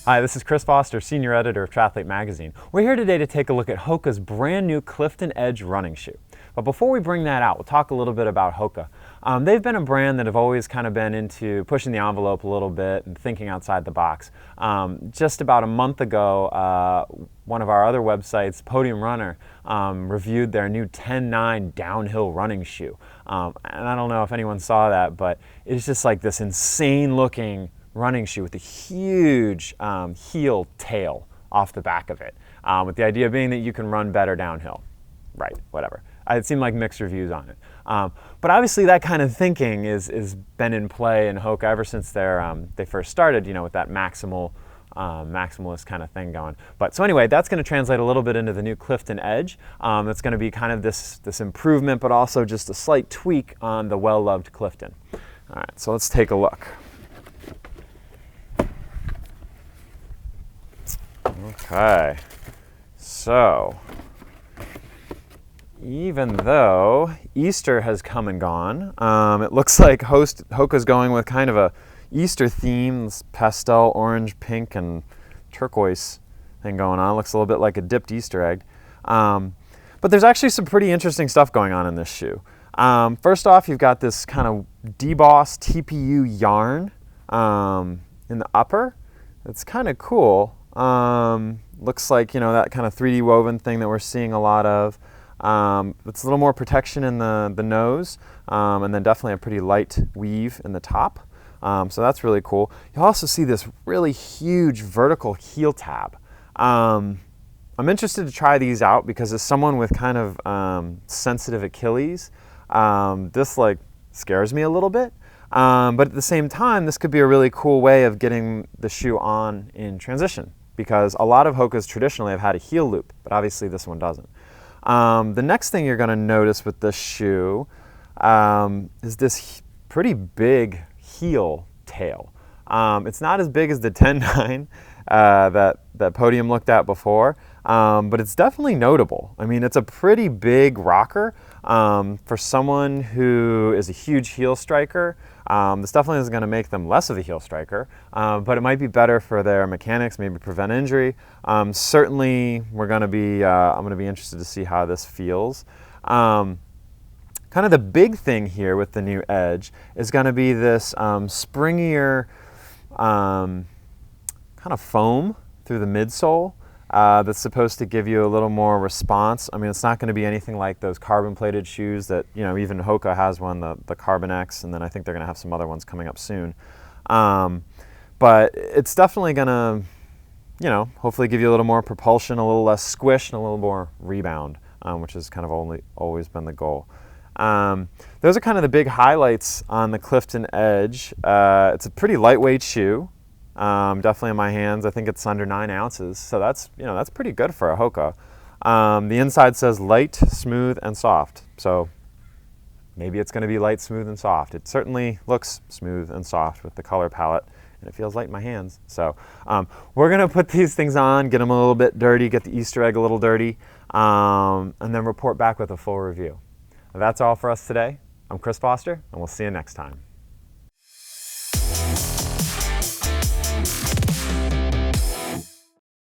Hi, this is Chris Foster, Senior Editor of Triathlete Magazine. We're here today to take a look at Hoka's brand new Clifton Edge running shoe. But before we bring that out, we'll talk a little bit about Hoka. They've been a brand that have always kind of been into pushing the envelope a little bit and thinking outside the box. Just about a month ago, one of our other websites, Podium Runner, reviewed their new 10.9 downhill running shoe. And I don't know if anyone saw that, but it's just like this insane looking running shoe with a huge heel tail off the back of it, with the idea being that you can run better downhill. Right, whatever. It seemed like mixed reviews on it. But obviously that kind of thinking is been in play in Hoka ever since they first started, you know, with that maximalist kind of thing going. But so anyway, that's going to translate a little bit into the new Clifton Edge. It's going to be kind of this improvement, but also just a slight tweak on the well-loved Clifton. All right, so let's take a look. Okay, so even though Easter has come and gone, it looks like Hoka's going with kind of a Easter theme, this pastel orange, pink, and turquoise thing going on. It looks a little bit like a dipped Easter egg. But there's actually some pretty interesting stuff going on in this shoe. First off, you've got this kind of debossed TPU yarn in the upper. It's kind of cool. Looks like, you know, that kind of 3D woven thing that we're seeing a lot of. It's a little more protection in the nose, and then definitely a pretty light weave in the top. So that's really cool. You'll also see this really huge vertical heel tab. I'm interested to try these out because as someone with kind of sensitive Achilles, this like scares me a little bit. But at the same time, this could be a really cool way of getting the shoe on in transition, because a lot of Hokas traditionally have had a heel loop, but obviously this one doesn't. The next thing you're going to notice with this shoe is this pretty big heel tail. It's not as big as the 10.9 that Podium looked at before, but it's definitely notable. I mean, it's a pretty big rocker for someone who is a huge heel striker. This definitely isn't going to make them less of a heel striker, but it might be better for their mechanics, maybe prevent injury. Certainly, I'm going to be interested to see how this feels. Kind of the big thing here with the new Edge is going to be this springier kind of foam through the midsole. That's supposed to give you a little more response. I mean, it's not going to be anything like those carbon-plated shoes that, you know, even Hoka has one, the Carbon X, and then I think they're going to have some other ones coming up soon. But it's definitely going to, you know, hopefully give you a little more propulsion, a little less squish, and a little more rebound, which has kind of always been the goal. Those are kind of the big highlights on the Clifton Edge. It's a pretty lightweight shoe. Definitely in my hands. I think it's under 9 ounces, so that's pretty good for a Hoka. The inside says light, smooth, and soft. So maybe it's going to be light, smooth, and soft. It certainly looks smooth and soft with the color palette, and it feels light in my hands. So we're going to put these things on, get them a little bit dirty, get the Easter egg a little dirty, and then report back with a full review. That's all for us today. I'm Chris Foster, and we'll see you next time.